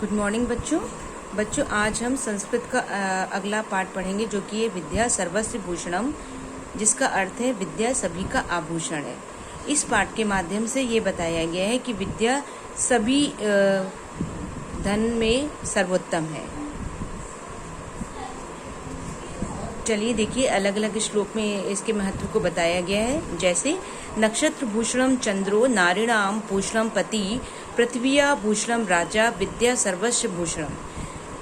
Good morning बच्चों आज हम संस्कृत का अगला पाठ पढ़ेंगे जो कि है विद्या सर्वस्य भूषणम, जिसका अर्थ है विद्या सभी का आभूषण है। इस पाठ के माध्यम से ये बताया गया है कि विद्या सभी धन में सर्वोत्तम है। चलिए देखिए, अलग अलग श्लोक में इसके महत्व को बताया गया है। जैसे नक्षत्र भूषणम चंद्रो नारिणाम भूषणम पति पृथ्विया भूषणम राजा विद्या सर्वस्व भूषणम।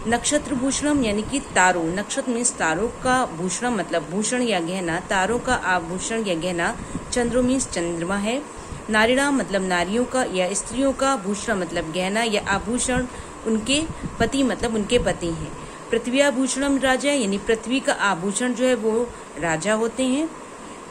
नक्षत्र भूषणम यानी कि तारों, नक्षत्र मीन्स तारों का भूषण मतलब भूषण या गहना, तारों का आभूषण या गहना। चंद्रो मीन्स चंद्रमा है। नारिणाम मतलब नारियों का या स्त्रियों का, भूषण मतलब गहना या आभूषण, उनके पति मतलब उनके पति हैं। पृथ्विया भूषणम राजा यानी पृथ्वी का आभूषण जो है वो राजा होते हैं।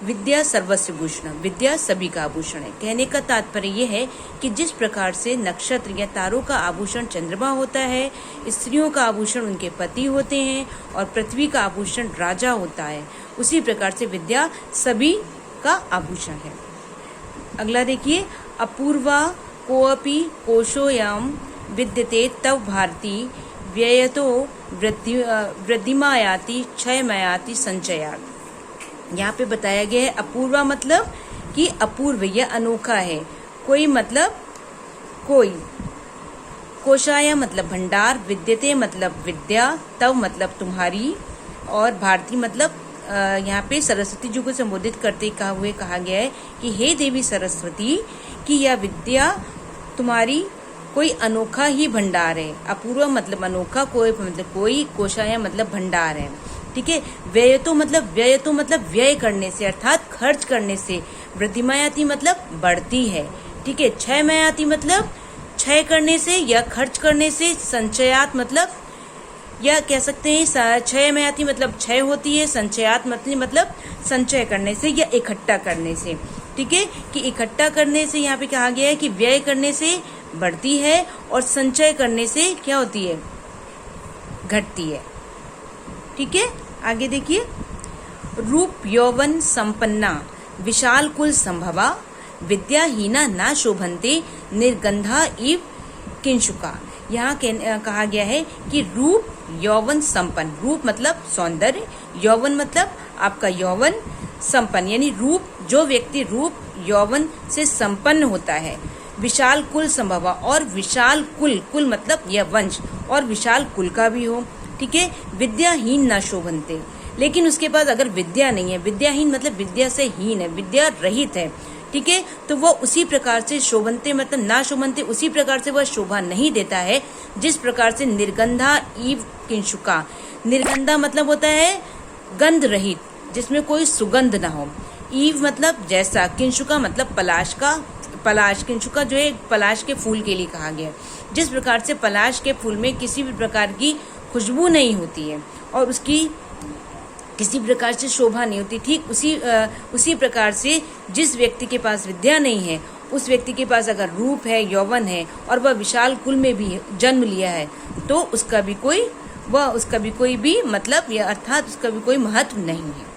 विद्या सर्वस्व भूषणम, विद्या सभी का आभूषण है। कहने का तात्पर्य यह है कि जिस प्रकार से नक्षत्र या तारों का आभूषण चंद्रमा होता है, स्त्रियों का आभूषण उनके पति होते हैं और पृथ्वी का आभूषण राजा होता है, उसी प्रकार से विद्या सभी का आभूषण है। अगला देखिए, अपूर्वा कोऽपि कोशोऽयं विद्यते तव भारती व्ययतो वृद्धिमायाति क्षयमयाति संचयात्। यहाँ पे बताया गया है अपूर्वा मतलब कि अपूर्व या अनोखा है। कोई मतलब कोई, कोशाया मतलब भंडार, विद्यते मतलब विद्या, तव मतलब तुम्हारी, और भारती मतलब यहाँ पे सरस्वती जी को संबोधित करते हुए कहा गया है कि हे देवी सरस्वती कि यह विद्या तुम्हारी कोई अनोखा ही भंडार है। अपूर्व मतलब अनोखा, कोई मतलब कोई, कोशाया मतलब भंडार है। ठीक है। व्ययतो मतलब व्यय करने से अर्थात खर्च करने से। वृद्धिमायाति मतलब बढ़ती है। ठीक है। क्षयमयाति मतलब क्षय करने से या खर्च करने से। संचयात मतलब या कह सकते हैं क्षयमयाति मतलब क्षय होती है, संचयात मतलब संचय करने से या इकट्ठा करने से। ठीक है, कि इकट्ठा करने से यहाँ पे कहा गया है कि व्यय करने से बढ़ती है और संचय करने से क्या होती है, घटती है। ठीक है। आगे देखिए, रूप यौवन संपन्ना विशाल कुल संभवा विद्याहीना ना शोभन्ते निर्गंधा इव किंशुका। यहाँ कहा गया है कि रूप यौवन संपन्न, रूप मतलब सौंदर्य, यौवन मतलब आपका यौवन, संपन्न यानी रूप, जो व्यक्ति रूप यौवन से संपन्न होता है। विशाल कुल संभवा, और विशाल कुल, कुल मतलब यह वंश, और विशाल कुल का भी हो। ठीक है। विद्याहीन ना शोभन्ते, लेकिन उसके पास अगर विद्या नहीं है, विद्याहीन मतलब विद्या से हीन है, विद्या रहित है। ठीक है, तो वह उसी प्रकार से शोभन्ते मतलब ना शोभन्ते, उसी प्रकार से वह शोभा नहीं देता है जिस प्रकार से निर्गंधा इव किंशुका। निर्गंधा मतलब होता है गंध रहित, जिसमें कोई सुगंध ना हो। ईव मतलब जैसा, किंशुका मतलब पलाश का, पलाश, किंशुका जो है पलाश के फूल के लिए कहा गया है। जिस प्रकार से पलाश के फूल में किसी भी प्रकार की खुशबू नहीं होती है और उसकी किसी प्रकार से शोभा नहीं होती, ठीक उसी प्रकार से जिस व्यक्ति के पास विद्या नहीं है, उस व्यक्ति के पास अगर रूप है, यौवन है और वह विशाल कुल में भी जन्म लिया है, तो उसका भी कोई भी मतलब या अर्थात उसका भी कोई महत्व नहीं है।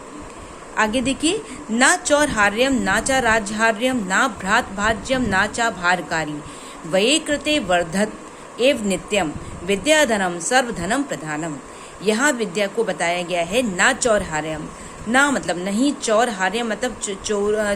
आगे देखिए, ना चौर्हार्यम ना चा राज्यहार्यम ना भ्रात भाज्यम ना चा भारकारी वये कृते वर्धत एव नित्यम विद्याधनम सर्वधनम प्रधानम। यहाँ विद्या को बताया गया है ना चौर्हार्यम, ना मतलब नहीं, चौर्हार्यम मतलब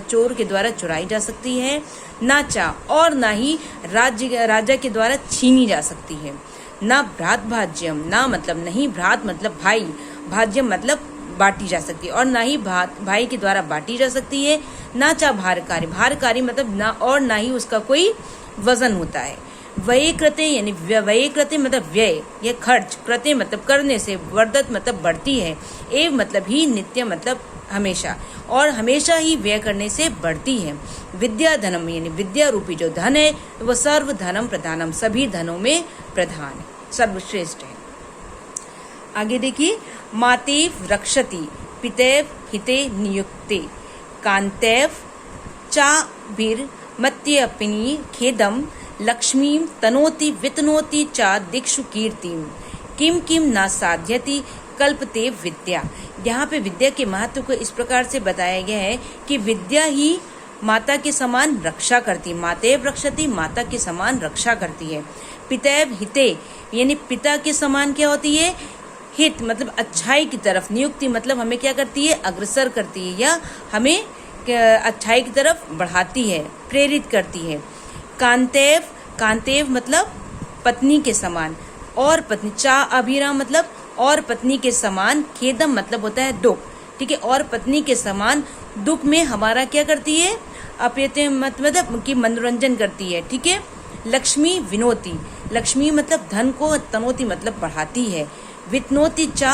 चोर के द्वारा चुराई जा सकती है, ना चा और ना ही राजा के द्वारा छीनी जा सकती है। ना भ्रात भाज्यम, ना मतलब नहीं, भ्रात मतलब भाई, भाज्यम मतलब बांटी जा सकती है, और ना ही भाई के द्वारा बांटी जा सकती है। ना चा भारकारी, भारकारी मतलब ना, और ना ही उसका कोई वजन होता है। व्यय कृते यानी व्यय कृते मतलब व्यय या खर्च, कृते मतलब करने से, वर्धत मतलब बढ़ती है, एव मतलब ही, नित्य मतलब हमेशा, और हमेशा ही व्यय करने से बढ़ती है। विद्या धनम यानी विद्या रूपी जो धन है वह सर्व धनम प्रधानम, सभी धनों में प्रधान है, सर्वश्रेष्ठ है। आगे देखिए, मातेव रक्षति पितेव हिते नियुक्ते कांतेव चाभिर मत्यपिनी खेदम लक्ष्मीं तनोति वितनोति चा दिक्षु कीर्तिम किम किम न साध्यति कल्पते विद्या। यहाँ पे विद्या के महत्व को इस प्रकार से बताया गया है कि विद्या ही माता के समान रक्षा करती, मातेव रक्षति, माता के समान रक्षा करती है। पितैव हिते यानी पिता के समान क्या होती है, हित मतलब अच्छाई की तरफ, नियुक्ति मतलब हमें क्या करती है, अग्रसर करती है या हमें अच्छाई की तरफ बढ़ाती है, प्रेरित करती है। कांतेव, कांतेव मतलब पत्नी के समान, और पत्नी, चा अभिराम मतलब और पत्नी के समान, खेदम मतलब होता है दुख, ठीक है, और पत्नी के समान दुख में हमारा क्या करती है, अप्यते मतलब कि मनोरंजन करती है, ठीक है। लक्ष्मी विनोती, लक्ष्मी मतलब धन को, तनोती मतलब बढ़ाती है। वितनोती चा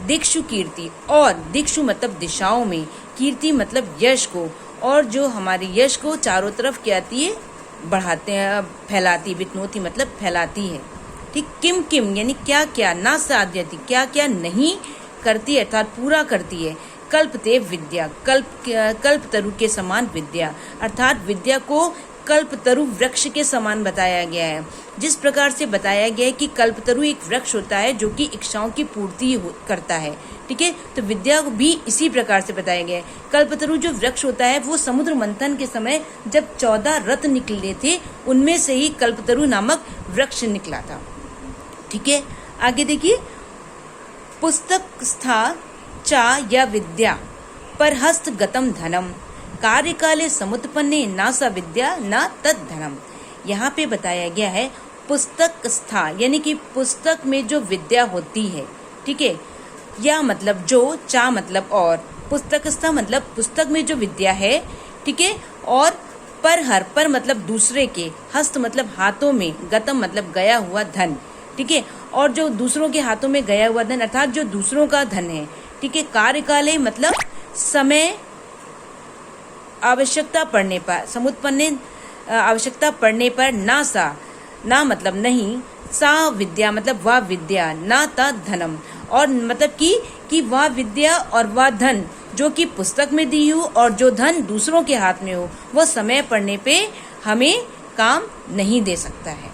दिक्षु कीर्ति, और दिक्षु मतलब दिशाओं में, कीर्ति मतलब यश को, और जो हमारे यश को चारों तरफ क्या आती है, बढ़ाते हैं, फैलाती, वितनोती मतलब फैलाती है, ठीक। किम किम यानी क्या क्या, ना साध्यति क्या क्या नहीं करती है अर्थात पूरा करती है। कल्पते विद्या, कल्पतरु के समान विद्या, अर्थात विद्या को कल्पतरु वृक्ष के समान बताया गया है। जिस प्रकार से बताया गया है कि कल्पतरु एक वृक्ष होता है जो कि इच्छाओं की पूर्ति करता है, ठीक है, तो विद्या भी इसी प्रकार से बताया गया है। कल्पतरु जो वृक्ष होता है वो समुद्र मंथन के समय जब 14 रत्न निकले थे उनमें से ही कल्पतरु नामक वृक्ष निकला था, ठीक है। आगे देखिए, पुस्तक स्था चा या विद्या पर हस्त गतम धनम, कार्यकाले समुत्पन्ने ना सा विद्या ना तद धनम। यहाँ पे बताया गया है पुस्तक स्था यानी कि पुस्तक में जो विद्या होती है, ठीक है, या मतलब जो, चा मतलब और, पुस्तक स्था मतलब पुस्तक में जो विद्या है, ठीक है, और पर हर, पर मतलब दूसरे के, हस्त मतलब हाथों में, गतम मतलब गया हुआ धन, ठीक है, और जो दूसरों के हाथों में गया हुआ धन अर्थात जो दूसरों का धन है, ठीक है। कार्यकाले मतलब समय, आवश्यकता पड़ने पर, समुत्पन्ने आवश्यकता पड़ने पर, ना सा, ना मतलब नहीं, सा विद्या मतलब वह विद्या, ना ता धनम, और मतलब कि वह विद्या और वह धन जो कि पुस्तक में दी हो और जो धन दूसरों के हाथ में हो, वह समय पड़ने पे हमें काम नहीं दे सकता है।